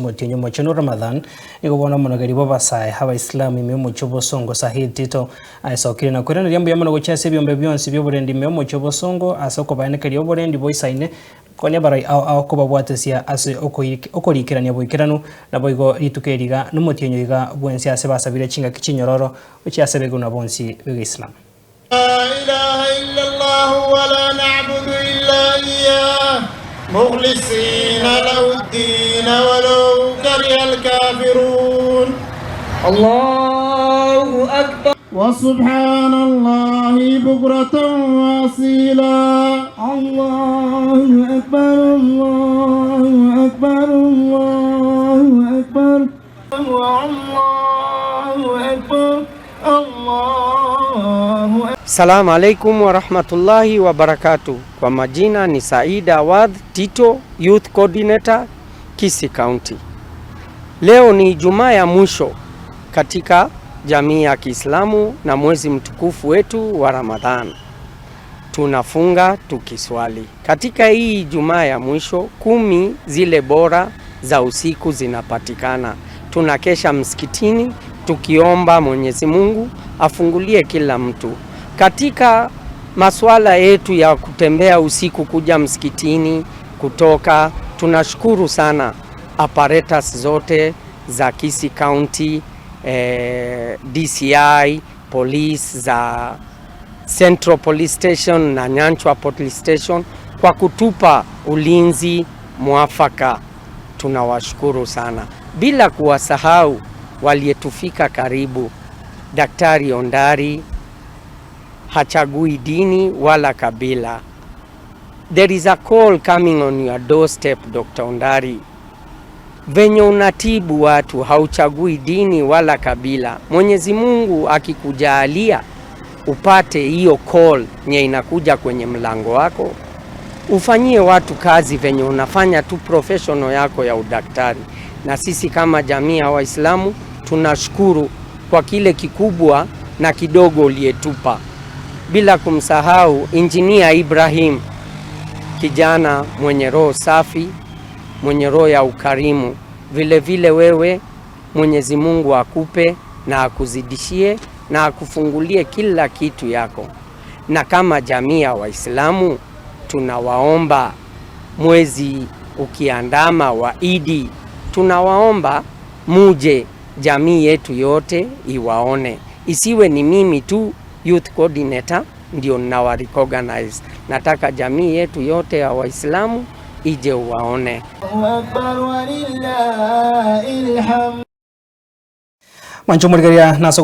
mutinyo mocheno Ramadan iko bona monogari baba sai haba Islam imemo chobo songo sahi tito aisokire na kwera ryambo yamano gochase byombe byonsi byoburendi memo chobo songo asoko bayaneka lyoburendi boisaine konya barai ao ko bwatesia ase okorikirania boikiranu na boigo ritukeriga numutinyo iga bwensi ase basabire chinga kichinyororo uchiase beguna bonsi be Islam. لا إله إلا الله ولا نعبد إلا إياه مخلصين له الدين ولو كره الكافرون الله أكبر وسبحان الله بكرة وأصيلا الله أكبر الله أكبر الله أكبر الله أكبر الله. Salamu alaikum wa rahmatullahi wa barakatuh. Kwa majina ni Said Awadh Tito, Youth Coordinator, Kisii County. Leo ni Ijumaa ya mwisho katika jamii ya Kiislamu na mwezi mtukufu wetu wa Ramadhan. Tunafunga tukiswali. Katika hii Ijumaa ya mwisho 10 zile bora za usiku zinapatikana. Tunakesha msikitini tukiomba Mwenyezi Mungu afungulie kila mtu. Katika masuala yetu ya kutembea usiku kuja msikitini kutoka, tunashukuru sana apparatus zote za Kisii County, DCI, police za Central Police Station na Nyanchwa Police Station kwa kutupa ulinzi mwafaka. Tunawashukuru sana. Bila kuwasahau waliyetufika karibu, Daktari Ondari hachagui dini wala kabila. There is a call coming on your doorstep, Dr. Ondari. Venye unatibu watu hauchagui dini wala kabila. Mwenyezi Mungu akikujalia upate hiyo call nye inakuja kwenye mlango wako, ufanyie watu kazi venye unafanya tu professional yako ya udaktari. Na sisi kama jamii ya Waislamu tunashukuru kwa kile kikubwa na kidogo uliyetupa. Bila kumsahau Engineer Ibrahim, kijana mwenye roho safi, mwenye roho ya ukarimu. Vile vile wewe Mwenyezi Mungu akupe na akuzidishie na akufungulie kila kitu yako. Na kama jamii ya Waislamu tunawaomba mwezi ukiandama wa Idi, tunawaomba muje jamii yetu yote iwaone. Isiwe ni mimi tu Youth Coordinator ndio nawa recognize. Nataka jamii yetu yote ya Waislamu ije uwaone. Mancho Mulgaria naso